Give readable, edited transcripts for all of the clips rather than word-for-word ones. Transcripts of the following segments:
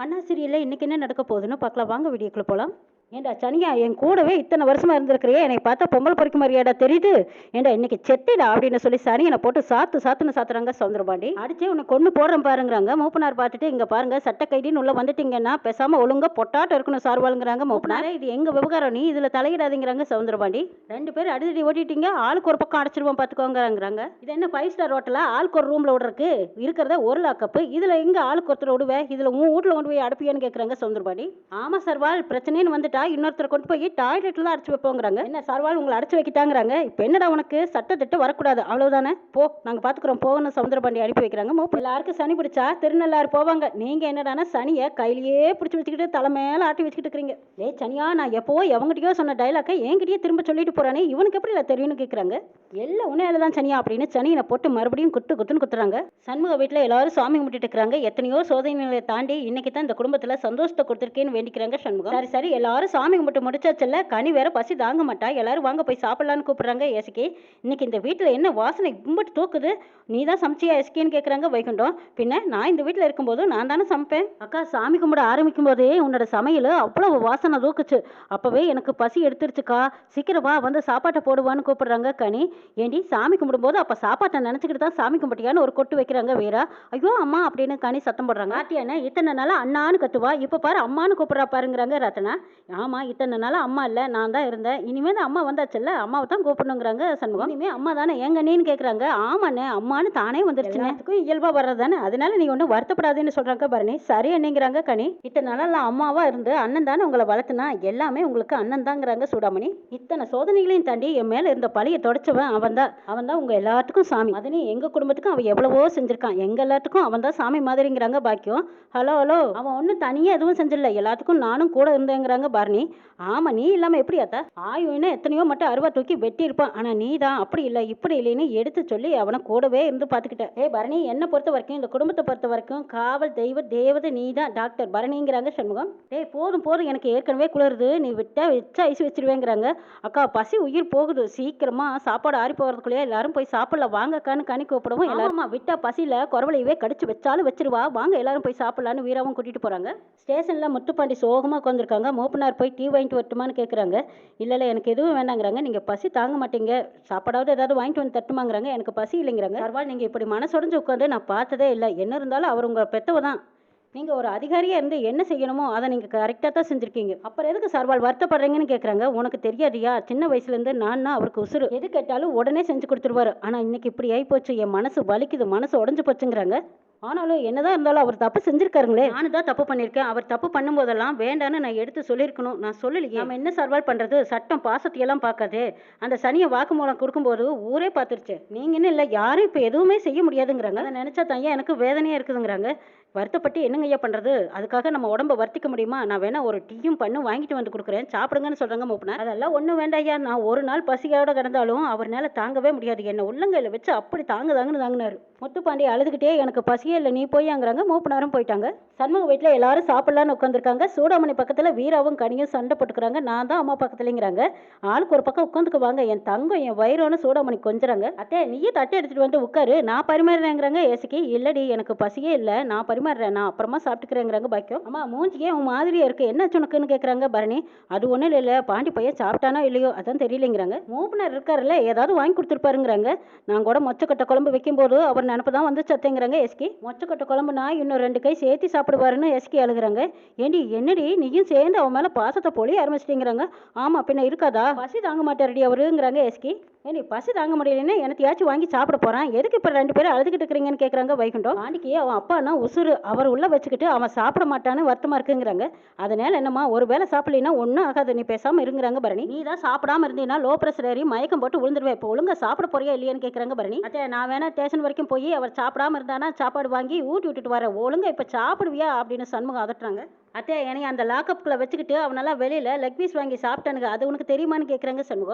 அண்ணா சீரியல்ல இன்னைக்கு என்ன நடக்க போகுதுன்னு பார்க்கலாம் வாங்க வீடியோக்குள்ள போலாம். ஏண்டா சனியா என் கூடவே இத்தனை வருஷமா இருந்திருக்கிறியே என்னை பார்த்தா பொம்பளை பொறுக்க மாதிரியாடா தெரியுது. ஏண்டா இன்னைக்கு செத்திடா அப்படின்னு சொல்லி சனியனை போட்டு சாத்துன்னு சாத்துறாங்க சவுந்தரபாண்டி. அடிச்சே உன்னை கொண்டு போடுறேன் பாருங்கிறாங்க. மூப்பனார் பார்த்துட்டு இங்க பாருங்க சட்ட கைதின்னு உள்ள வந்துட்டீங்கன்னா பேசாம ஒழுங்கா பொட்டாட்டம் இருக்கணும் சார்வாளுங்கிறாங்க மூப்பனாரே. இது எங்க விவகாரம், நீ இதுல தலையிடாதீங்கிறாங்க சவுந்தரபாண்டி. ரெண்டு பேரும் அடிதடி ஓட்டிட்டீங்க, ஆளுக்கு ஒரு பக்கம் அடைச்சிருவோம் பார்த்துக்கோங்கிறாங்க. இது என்ன 5 ஸ்டார் ஹோட்டலா ஆளுக்கு ஒரு ரூம்ல விடுறதுக்கு? இருக்கிறத ஒரு லாக்கப்பு, இதுல எங்க ஆளுக்கு ஒருத்தர் விடுவேன், இதுல உன் வீட்டுல கொண்டு போய் அடைப்பியான்னு கேட்கறாங்க சவுந்தரபாண்டி. ஆமா சர்வால், பிரச்சனைன்னு வந்துட்டா இன்னொருத்தரை கொண்டு போய் டாய்லெட்ல தான் அடைச்சு வைப்போங்கிறாங்க. என்ன சர்வால் உங்களை அடைச்சு வைக்கிட்டாங்கிறாங்க. இப்ப என்னடா உனக்கு சட்ட திட்டு வரக்கூடாது அவ்வளவுதானே, போ நாங்க பாத்துக்கிறோம் போகணும் சவுந்தரபாண்டி அனுப்பி வைக்கிறாங்க. எல்லாருக்கும் சனி பிடிச்சா திருநள்ளாறு போவாங்க, நீங்க என்னடானா சனியை கையிலேயே பிடிச்சி வச்சுக்கிட்டு தலை மேல ஆட்டி வச்சுக்கிட்டு இருக்கீங்க. ஏ சனியா, நான் எப்போ எவங்கிட்டயோ சொன்ன டைலாக்கை என்கிட்டயே திரும்ப சொல்லிட்டு போறானே, இவனுக்கு எப்படி இல்லை தெரியும்னு கேட்கறாங்க. எல்லாம் உன்னையில தான் சனியா அப்படின்னு சனியனை போட்டு மறுபடியும் குத்துன்னு குத்துறாங்க. சண்முக வீட்டுல எல்லாரும் சாமி கும்பிட்டு இருக்கிறாங்க. எத்தனையோ சோதனைகளை தாண்டி இன்னைக்கு தான் இந்த குடும்பத்துல சந்தோஷத்தை கொடுத்துருக்கேன்னு வேண்டிக்கிறாங்க சண்முகம். சரி எல்லாரும் சாமி கும்பிட்டு முடிச்சாச்சுல்ல, கனி வேற பசி தாங்க மாட்டா, எல்லாரும் வாங்க போய் சாப்பிடலான்னு கூப்பிடுறாங்க. எஸ்கே, இன்னைக்கு இந்த வீட்டுல என்ன வாசனை கும்பிட்டு தூக்குது, நீ தான் சமைச்சியா எஸ்கேன்னு கேட்கறாங்க வைகுண்டம். பின்ன நான் இந்த வீட்டுல இருக்கும்போது நான் தானே சமைப்பேன். அக்கா சாமி கும்பிட ஆரம்பிக்கும் போதே உன்னோட சமையல் அவ்வளவு வாசனை தூக்குச்சு, அப்பவே எனக்கு பசி எடுத்துருச்சுக்கா, சீக்கிரமா வந்து சாப்பாட்டை போடுவான்னு கூப்பிடுறாங்க கனி. ஏண்டி சாமி கும்பிடும்போது அப்ப சாப்பாட்டை நினைச்சுக்கிட்டு தான் சாமி கும்பிட்டியான்னு ஒரு கொட்டு வைக்கிறாங்க வீரா. ஐயோ அம்மா அப்படின்னு கனி சத்தம் போடுறாங்க. ஆட்டியான இத்தனை நாளா அண்ணான்னு கத்துவா, இப்ப பாரு அம்மான்னு கூப்பிடுறா பாருங்கிறாங்க ரத்னா. ஆமா இத்தனை நாளா அம்மா இல்ல நான் தான் இருந்தேன், இனிமே தான் அம்மா வந்தாச்சுல்ல அம்மாவை தான் கூப்பிடணுங்கிறாங்க சண்முகம். இனிமே அம்மா தானே ஏங்க நீன்னு கேட்கறாங்க. ஆமாண்ணே அம்மானு தானே வந்துருச்சுன்னு இயல்பா வர்றதானே, அதனால நீ ஒன்றும் வருத்தப்படாதுன்னு சொல்றாங்க பரணி. சரி என்னங்கிறாங்க கனி. இத்தனை நாளா அம்மாவா இருந்து அண்ணன் தானே உங்களை வளர்த்துனா, எல்லாமே உங்களுக்கு அண்ணன் தாங்கிறாங்க சூடாமணி. இத்தனை சோதனைகளையும் தாண்டி என் மேல இருந்த பழியை தொடச்சவன் அவன் தான் உங்க எல்லாத்துக்கும் சாமி. அதனே எங்க குடும்பத்துக்கும் அவன் எவ்வளவோ செஞ்சிருக்கான், எங்க எல்லாத்துக்கும் அவன் தான் சாமி மாதிரிங்கிறாங்க பாக்கியம். ஹலோ அவன் ஒன்றும் தனியா எதுவும் செஞ்சிடல, எல்லாத்துக்கும் நானும் கூட இருந்தேங்கிறாங்க பரணி. ஆமா நீ இல்லாம எப்படி ஆத்தா, ஆயுன்னா எத்தனையோ மட்டும் அருவா தூக்கி வெட்டி இருப்பான், ஆனா நீ தான் அப்படி இல்லை இப்படி இல்லைன்னு எடுத்து சொல்லி அவனை கூடவே இருந்து பாத்துக்கிட்ட. பரணி என்னை பொறுத்த வரைக்கும் இந்த குடும்பத்தை பொறுத்த வரைக்கும் காவல் தெய்வ தேவதை நீ தான் டாக்டர் பரணிங்கிறாங்க சண்முகம். போதும் எனக்கு ஏற்கனவே குளிருது, நீ விட்டா வச்சா ஐஸ் வச்சிருவேங்கிறாங்க. அக்கா பசி உயிர் போகுது, சீக்கிரமா சாப்பாடு ஆறி போகிறதுக்குள்ளேயே எல்லாரும் போய் சாப்பிடலாம் வாங்கக்கான்னு கனி கூப்பிடவும் எல்லாரும் விட்டா பசியில குறவளையவே கடிச்சு வச்சாலும் வச்சிருவா, வாங்க எல்லாரும் போய் சாப்பிடலான்னு வீராவும் கூட்டிட்டு போறாங்க. ஸ்டேஷன்ல முத்துப்பாண்டி சோகமா உட்காந்துருக்காங்க. மூப்பனார் போய் டீ வாங்கிட்டு வரட்டுமான்னு கேட்குறாங்க. இல்லை எனக்கு எதுவும் வேண்டாங்கிறாங்க. நீங்கள் பசி தாங்க மாட்டீங்க, சாப்பாடாவது ஏதாவது வாங்கிட்டு வந்து தட்டுமாங்கிறாங்க. எனக்கு பசி இல்லைங்கிறாங்க. சர்வால் நீங்கள் இப்படி மனசுடைஞ்சு உட்காந்து நான் பார்த்ததே இல்லை, என்ன இருந்தாலும் அவர் உங்கள் பெத்தவ தான், நீங்கள் ஒரு அதிகாரியாக இருந்து என்ன செய்யணுமோ அதை நீங்கள் கரெக்டாக தான் செஞ்சுருக்கீங்க, அப்புறம் எதுக்கு சர்வால் வருத்தப்படுறீங்கன்னு கேட்குறாங்க. உனக்கு தெரியாதியா, சின்ன வயசுலேருந்து நான் அவருக்கு உசுறு, எது கேட்டாலும் உடனே செஞ்சு கொடுத்துருவாரு, ஆனால் இன்னைக்கு இப்படி ஆகிப்போச்சு, என் மனசு வலிக்குது, மனசு உடஞ்சு போச்சுங்கிறாங்க. ஆனாலும் என்னதான் இருந்தாலும் அவர் தப்பு செஞ்சிருக்காருங்களே, நானும் தான் தப்பு பண்ணியிருக்கேன், அவர் தப்பு பண்ணும்போதெல்லாம் வேண்டான்னு நான் எடுத்து சொல்லியிருக்கணும், நான் சொல்லலையே, நம்ம என்ன சர்வால் பண்ணுறது, சட்டம் பாசத்தையெல்லாம் பார்க்காது, அந்த சனியை வாக்குமூலம் கொடுக்கும்போது ஊரே பார்த்துருச்சு, நீங்கள் என்ன இல்லை யாரும் இப்போ எதுவுமே செய்ய முடியாதுங்கிறாங்க. அதை நினச்சா தான் எனக்கு வேதனையாக இருக்குதுங்கிறாங்க. வருத்தப்பட்டு என்னங்க ஐயா பண்ணுறது, அதுக்காக நம்ம உடம்ப வருத்திக்க முடியுமா, நான் வேணா ஒரு டீயும் பண்ணு வாங்கிட்டு வந்து கொடுக்குறேன் சாப்பிடுங்கன்னு சொல்கிறாங்க மூப்பனார். அதெல்லாம் ஒன்றும் வேண்டாம் ஐயா, நான் ஒரு நாள் பசியோட கிடந்தாலும் அவர்னால தாங்கவே முடியாது, என்னை உள்ளங்கையில் வச்சு அப்படி தாங்குதாங்கன்னு தாங்கினாரு. முத்துப்பாண்டி அழுதுகிட்டே எனக்கு பசியே இல்லை நீ போயாங்கிறாங்க. மூப்பனாரும் போயிட்டாங்க. சண்முக வீட்டில் எல்லாரும் சாப்பிடலான்னு உட்காந்துருக்காங்க. சூடாமணி பக்கத்தில் வீராவும் கனியும் சண்டை போட்டுக்கிறாங்க. நான் தான் அம்மா பக்கத்துலங்கிறாங்க. ஆளுக்கு ஒரு பக்கம் உட்காந்துக்கு வாங்க, என் தங்கம் என் வயிறோன்னு சூடாமணி கொஞ்சறாங்க. அத்தே நீயே தட்டை எடுத்துட்டு வந்து உட்காரு, நான் பரிமாறுறேங்கிறாங்க. ஏசிக்கு இல்லடி எனக்கு பசியே இல்லை, நான் பரிமாறுறேன், நான் அப்புறமா சாப்பிட்டுக்கிறேங்கிறாங்க பாக்கியம். அம்மா மூஞ்சியே உன் மாதிரியே இருக்கு, என்ன சுனக்குன்னு கேட்குறாங்க பரணி. அது ஒன்றும் இல்லை, பாண்டி பையன் சாப்பிட்டானோ இல்லையோ அதான் தெரியலைங்கிறாங்க. மூப்பனர் இருக்காருல்ல ஏதாவது வாங்கி கொடுத்துருப்பாருங்கிறாங்க. நான் கூட மொச்சக்கட்டை குழம்பு வைக்கும்போது அவர் நினப்பு தான் வந்து சத்தேங்கிறாங்க எஸ்கி. மொச்சக்கட்டை குழம்புனா இன்னும் 2 கை சேர்த்து சாப்பிடுவாருன்னு எஸ்கி அழுகுறாங்க. ஏண்டி என்னடி நீயும் சேர்ந்து அவன் மேலே பாசத்தை பொழி ஆரம்பிச்சிட்டேங்கிறாங்க. ஆமாம் பின்ன இருக்காதா, பசி தாங்க மாட்டாருடி அவருங்கிறாங்க எஸ்கி. ஏண்டி பசி தாங்க முடியலன்னா எனத்தையாச்சும் வாங்கி சாப்பிட போகிறான், எதுக்கு இப்போ 2 பேரும் அழுதுகிட்டு இருக்கிறீங்கன்னு கேட்குறாங்க வைகுண்டம். பாண்டிக்கு அவன் அப்பானா உசுறு, அவர் உள்ள வச்சுக்கிட்டு அவன் சாப்பிட மாட்டான்னு வருத்தமாக இருக்குங்கிறாங்க. அதனால என்னம்மா ஒரு வேளை சாப்பிடலைன்னா ஒன்றும் ஆகாது, நீ பேசாமல் இருங்கிறாங்க பரணி. நீ தான் சாப்பிடாம இருந்தீங்கன்னா லோ ப்ரெஷர் ஏறி மயக்கம் போட்டு விழுந்துருவேன், இப்போ ஒழுங்கா சாப்பிட போறியா இல்லையான்னு கேட்குறாங்க பரணி. அத்தே நான் வேணா ஸ்டேஷன் வரைக்கும் போய் அவர் சாப்பிடாம இருந்தானா சாப்பாடு வாங்கி ஊட்டி விட்டுட்டு வரேன், ஒழுங்கா இப்போ சாப்பிடுவியா அப்படின்னு சண்முகம் அதட்டுறாங்க. அத்தே என்னை அந்த லாக்கப்புக்குள்ள வச்சுக்கிட்டு அவனெல்லாம் வெளியில லெக் பீஸ் வாங்கி சாப்பிட்டானுங்க, அது உனக்கு தெரியுமான்னு கேட்குறாங்க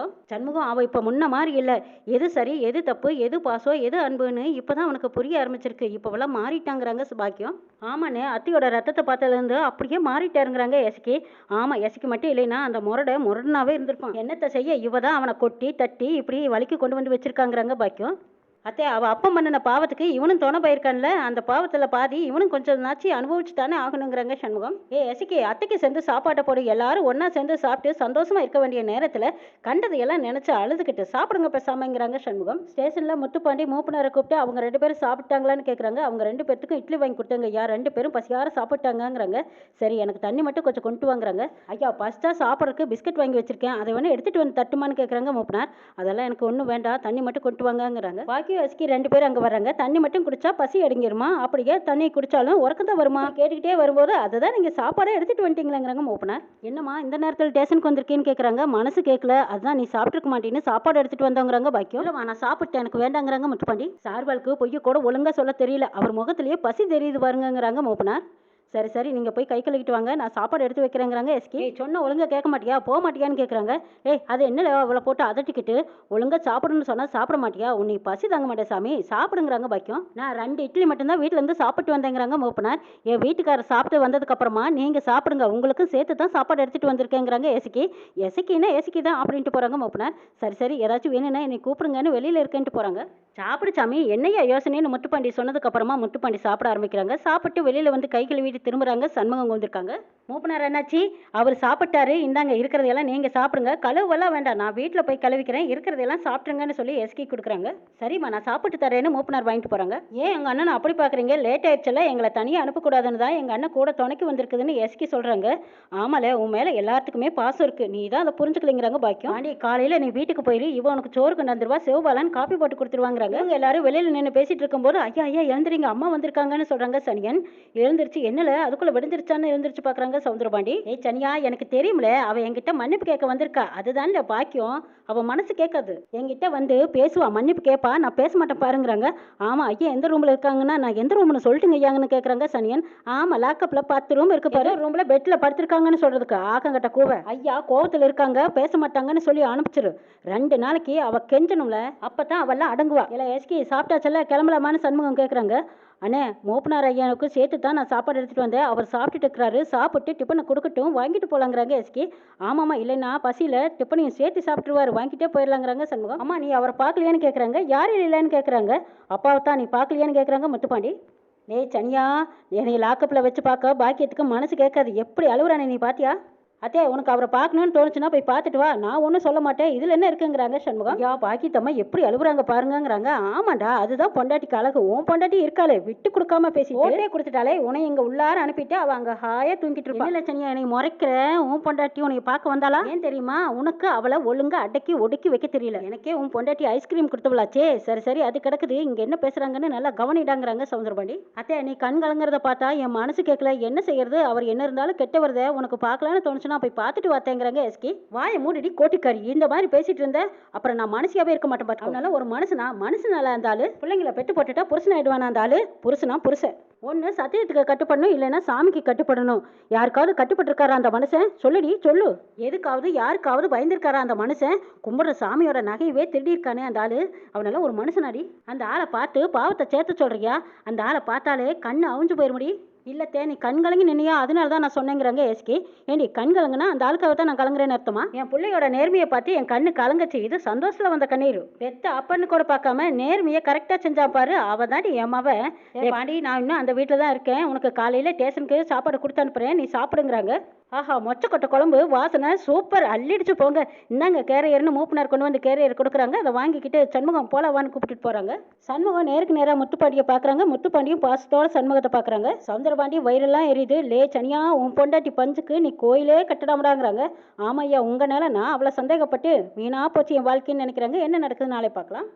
சண்முகம் அவன் இப்போ முன்ன மாதிரி இல்லை, எது சரி எது தப்பு எது பாசம் எது அன்புன்னு இப்போதான் அவனுக்கு புரிய ஆரம்பிச்சிருக்கு, இப்போவெல்லாம் மாறிட்டாங்கிறாங்க பாக்கியம். ஆமாண்ணே அத்தியோட ரத்தத்தை பார்த்ததுலேருந்து அப்படியே மாறிட்டாருங்கிறாங்க எஸ்கி. ஆமாம் எஸ்கி மட்டும் இல்லைன்னா அந்த முரடனாவே இருந்திருப்பான், என்னத்தை செய்ய இவ தான் அவனை கொட்டி தட்டி இப்படி வலிக்கு கொண்டு வந்து வச்சிருக்காங்கிறாங்க பாக்கியம். அத்தே அவள் அப்பம் பண்ணின பாவத்துக்கு இவனும் துணை போயிருக்கான்ல, அந்த பாவத்தில் பாதி இவனும் கொஞ்சம் நாச்சு அனுபவிச்சு தானே ஆகணுங்கிறாங்க சண்முகம். எசிக்கு அத்தைக்கு சேர்ந்து சாப்பாட்டை போடு, எல்லாரும் ஒன்றா சேர்ந்து சாப்பிட்டு சந்தோஷமா இருக்க வேண்டிய நேரத்தில் கண்டதையெல்லாம் நினச்சி அழுதுகிட்டு சாப்பிடுங்க பேசாமங்கிறாங்க சண்முகம். ஸ்டேஷனில் முத்துப்பாண்டி மூப்பனாரை கூப்பிட்டு அவங்க 2 பேரும் சாப்பிட்டாங்களான்னு கேட்குறாங்க. அவங்க 2 பேர்த்துக்கும் இட்லி வாங்கி கொடுத்தாங்க. ஐயா 2 பேரும் பசியார சாப்பிட்டாங்கங்கிறாங்க. சரி எனக்கு தண்ணி மட்டும் கொஞ்சம் கொண்டு வாங்குறாங்க. ஐயா ஃபஸ்ட்டாக சாப்பிட்றதுக்கு பிஸ்கட் வாங்கி வச்சிருக்கேன், அதை வேணா எடுத்துகிட்டு வந்து தட்டுமான்னு கேட்குறாங்க மூப்பனார். அதெல்லாம் எனக்கு ஒன்றும் வேண்டாம், தண்ணி மட்டும் கொண்டு வாங்கங்கிறாங்க. பாக்கி எஸ்கி 2 பேர் அங்கே வர்றாங்க. தண்ணி மட்டும் குடிச்சா பசி அடங்கிருமா, அப்படியே தண்ணி குடிச்சாலும் உறக்கம் தான் வருமா கேட்டுக்கிட்டே வரும்போது அதுதான் நீங்கள் சாப்பாடே எடுத்துகிட்டு வந்துட்டீங்களாங்கிறாங்க மூப்பனார். என்னம்மா இந்த நேரத்தில் ஸ்டேஷனுக்கு வந்திருக்கேன்னு கேட்குறாங்க. மனசு கேட்கல, அதுதான் நீ சாப்பிட்ருக்க மாட்டேன்னு சாப்பாடு எடுத்துகிட்டு வந்தோங்கிறாங்க. பாக்கியம் இல்லைம்மா நான் சாப்பிட்டேன், எனக்கு வேண்டாங்கிறாங்க முத்துப்பாண்டி. சார்பாலுக்கு பொய்ய கூட ஒழுங்காக சொல்ல தெரியல, அவர் முகத்திலேயே பசி தெரியுது பாருங்கிறாங்க மூப்பனார். சரி சரி நீங்கள் போய் கை கழுவிட்டு வாங்க, நான் சாப்பாடு எடுத்து வைக்கிறேங்கிறாங்க. எஸ்கி சொன்ன ஒழுங்காக கேட்க மாட்டியா, போக மாட்டியான்னு கேட்குறாங்க. அது என்ன அவளை போட்டு அதட்டிக்கிட்டு ஒழுங்காக சாப்பிடணும்னு சொன்னால் சாப்பிட மாட்டியா, உன்னை பசி தாங்க மாட்டேன் சாமி, சாப்பிடுங்கிறாங்க. பாக்கியம் நான் 2 இட்லி மட்டும்தான் வீட்டிலேருந்து சாப்பிட்டு வந்தேங்கிறாங்க மூப்பனார். என் வீட்டுக்காரர் சாப்பிட்டு வந்ததுக்கப்புறமா நீங்கள் சாப்பிடுங்க, உங்களுக்கும் சேர்த்து தான் சாப்பாடு எடுத்துகிட்டு வந்திருக்கேங்கிறாங்க. எசக்கின்னா எசக்கி தான் அப்படின்ட்டு போகிறாங்க மூப்பனார். சரி சரி ஏதாச்சும் வேணும்னா என்னை கூப்பிடுங்கன்னு வெளியில் இருக்கேன்ட்டு போகிறாங்க. சாப்பிடு சாமி என்னையா யோசனைன்னு முத்துப்பாண்டி சொன்னதுக்கப்புறமா முத்துப்பாண்டி சாப்பிட ஆரம்பிக்கிறாங்க. சாப்பிட்டு வெளியில் வந்து கை கழுவிட்டு திரும்புகிறாங்க. சண்முகம் வந்திருக்காங்க. மூப்பனார் என்னாச்சு, அவர் சாப்பிட்டாரு, இந்தாங்க இருக்கிறதையெல்லாம் நீங்கள் சாப்பிடுங்க, கழுவெல்லாம் வேண்டாம், நான் வீட்டில் போய் கழுவிக்கிறேன், இருக்கிறதையெல்லாம் சாப்பிட்ருங்கன்னு சொல்லி எஸ்கி கொடுக்குறாங்க. சரிம்மா நான் சாப்பிட்டு தரேன்னு மூப்பனார் வாங்கிட்டு போகிறாங்க. ஏன் எங்கள் அண்ணன் அப்படி பார்க்குறீங்க, லேட் ஆயிடுச்சுல, எங்களை தனியாக அனுப்பக்கூடாதுன்னு தான் எங்கள் அண்ணன் கூட துணைக்கு வந்திருக்குதுன்னு எஸ்கி சொல்கிறாங்க. ஆமால உன் மேலே எல்லாத்துக்குமே பாசம் இருக்குது, நீ தான் அதை புரிஞ்சுக்கலைங்கிறாங்க. பாக்கியம் ஆண்டி காலையில் நீ வீட்டுக்கு போயிரு, இவன் உனக்கு சோறு கொண்டு வந்துருவா, சிவபாலான்னு காப்பி போட்டு கொடுத்துருவாங்க. இவங்க எல்லாரும் வெளியில் நின்று பேசிட்டு இருக்கும்போது ஐயா ஐயா எழுந்துறீங்க, அம்மா வந்திருக்காங்கன்னு சொல்கிறாங்க. சனியன் எழுந்திருச்சு என்னல அதுக்குள்ளே விடுந்துருச்சான்னு எழுந்திரிச்சு பார்க்குறாங்க சவுந்தரபாண்டி. சனியா எனக்கு தெரியும்ல, அவள் என்கிட்ட மன்னிப்பு கேட்க வந்திருக்கா, அதுதான் பாக்கியம், அவள் மனசு கேட்காது, என்கிட்ட வந்து பேசுவா, மன்னிப்பு கேட்பா, நான் பேச மாட்டேன் பாருங்கிறாங்க. ஆமாம் ஐயா எந்த ரூமில் இருக்காங்கன்னா நான் எந்த ரூம்னு சொல்லிட்டுங்க ஐயாங்கன்னு கேட்குறாங்க. சனியன் ஆமாம் லாக்கப்பில் 10 ரூம் இருக்கு பாரு, ரூமில் பெட்டில் படுத்திருக்காங்கன்னு சொல்கிறதுக்கு ஆக்கங்கட்ட கூவ ஐயா கோவத்தில் இருக்காங்க பேச மாட்டாங்கன்னு சொல்லி அனுப்பிச்சிரு. 2 நாளைக்கு அவள் கெஞ்சணும்ல, அப்போ தான் அவெல்லாம் அடங்குவா. இல்லை எஸ்கி சாப்பிட்டாச்சல்ல கிளம்பலாமான்னு சண்முகம் கேட்குறாங்க. அண்ணே மூப்பனார் ஐயாவுக்கு சேர்த்து தான் நான் சாப்பாடு எடுத்துகிட்டு வந்தேன், அவர் சாப்பிட்டுட்டு இருக்கிறாரு, சாப்பிட்டு டிஃபனை கொடுக்கட்டும் வாங்கிட்டு போகலாங்கிறாங்க எஸ்கி. ஆமாம்மா இல்லைன்னா பசியில் டிஃபனையும் சேர்த்து சாப்பிட்டுருவார், வாங்கிட்டே போயிடலாங்கிறாங்க சண்முகம். அம்மா நீ அவரை பார்க்கலையான்னு கேட்குறாங்க. யார் இல்லைன்னு கேட்குறாங்க. அப்பாவை தான் நீ பார்க்கலையான்னு கேட்குறாங்க முத்துப்பாண்டி. சனியா என்னை லாக்கப்பில் வச்சு பார்க்க பாக்கியத்துக்கு மனசு கேட்காது, எப்படி அழுகுறானே நீ பாத்தியா. அத்தே உனக்கு அவரை பார்க்கணும்னு தோணுச்சுன்னா போய் பார்த்துட்டு வா, நான் ஒன்றும் சொல்ல மாட்டேன், இதில் என்ன இருக்குங்கிறாங்க சண்முகம். ஐயா பாக்கித்தம்மா எப்படி அழுகுறாங்க பாருங்கிறாங்க. ஆமாண்டா அதுதான் பொண்டாட்டிக்கு அழகு, உன் பொண்டாட்டி இருக்காளே விட்டு கொடுக்காம பேசி ஓட்டே கொடுத்துட்டாலே, உன்னை எங்க உள்ளார அனுப்பிட்டு அவள் அங்கே ஹாயாக தூங்கிட்டு இருப்பா. இல்லை சனியா என்னை முறைக்கிற, உன் பொண்டாட்டி உனக்கு பார்க்க வந்தாளா, ஏன் தெரியுமா உனக்கு அவளை ஒழுங்கா அடக்கி ஒடுக்கி வைக்க தெரியல, எனக்கே உன் பொண்டாட்டி ஐஸ்கிரீம் கொடுத்தவளாச்சே. சரி சரி அது கிடக்குது, இங்கே என்ன பேசுகிறாங்கன்னு நல்லா கவனிடாங்கிறாங்க சவுந்தரபாண்டி. அத்தே நீ கண் கலங்குறத பார்த்தா என் மனசு கேட்கல, என்ன செய்யறது, அவர் என்ன இருந்தாலும் கெட்ட வருத, உனக்கு பார்க்கலான்னு தோணுச்சு நான் போய் பார்த்துட்டு வாத்தேங்கிறாங்க எஸ்கி. வாயை மூடிடி கோட்டிக்காரி, இந்த மாதிரி பேசிட்டு இருந்த அப்புறம் நான் மனுஷியாவே இருக்க மாட்டேன் பார்த்து. அதனால ஒரு மனுஷனால இருந்தாலும் பிள்ளைங்களை பெற்று போட்டுட்டா புருஷன் ஆயிடுவானா இருந்தாலும் புருஷனா புருஷன் ஒன்று சத்தியத்துக்கு கட்டுப்படணும், இல்லைன்னா சாமிக்கு கட்டுப்படணும். யாருக்காவது கட்டுப்பட்டுருக்காரா அந்த மனுஷன், சொல்லுடி சொல்லு. எதுக்காவது யாருக்காவது பயந்துருக்காரா அந்த மனுஷன், கும்பிட்ற சாமியோட நகையவே திருடியிருக்கானே அந்த ஆளு, அவனால ஒரு மனுஷனாடி. அந்த ஆளை பார்த்து பாவத்தை சேர்த்து சொல்றியா, அந்த ஆளை பார்த்தாலே கண்ணு அவிஞ்சு போயிட முடி. இல்லத்தே நீ கண் கலங்கி நின்னியா, அதனால தான் நான் சொன்னேங்கிறாங்க எஸ்கி. ஏண்டி கண் கலங்குனா அந்த ஆளுக்காக தான் நான் கலங்குறேன்னு அர்த்தமா, என் பிள்ளையோட நேர்மையை பார்த்து என் கண்ணு கலங்கச்சு, இது சந்தோஷத்தில் வந்த கண்ணீர். பெத்த அப்பன்னு கூட பார்க்காம நேர்மையை கரெக்டாக செஞ்சா பாரு, அவள் தாண்டி என் மாவ. பாண்டி நான் இன்னும் அந்த வீட்டில் தான் இருக்கேன், உனக்கு காலையில் ஸ்டேஷனுக்கு சாப்பாடு கொடுத்து அனுப்புகிறேன், நீ சாப்பிடுங்கிறாங்க. ஆஹா மொச்சக்கொட்டை குழம்பு வாசனை சூப்பர், அள்ளிடிச்சு போங்க, இந்தாங்க கேரியர்னு மூப்பனார் கொண்டு வந்து கேரியர் கொடுக்குறாங்க. அதை வாங்கிக்கிட்டு சண்முகம் போலவான்னு கூப்பிட்டுட்டு போகிறாங்க. சண்முகம் நேருக்கு நேராக முத்துப்பாண்டியை பார்க்குறாங்க. முத்துப்பாண்டியும் பாசத்தோட சண்முகத்தை பார்க்குறாங்க. சவுந்தரபாண்டி வயிறெல்லாம் எரியுது. சனியா உன் பொண்டாட்டி பஞ்சுக்கு நீ கோயிலே கட்டடாமடாங்கிறாங்க. ஆமாய்யா உங்கள் நேரம் நான் அவ்வளோ சந்தேகப்பட்டு வீணா போச்சு என் வாழ்க்கைன்னு நினைக்கிறாங்க. என்ன நடக்குது நாளை பார்க்கலாம்.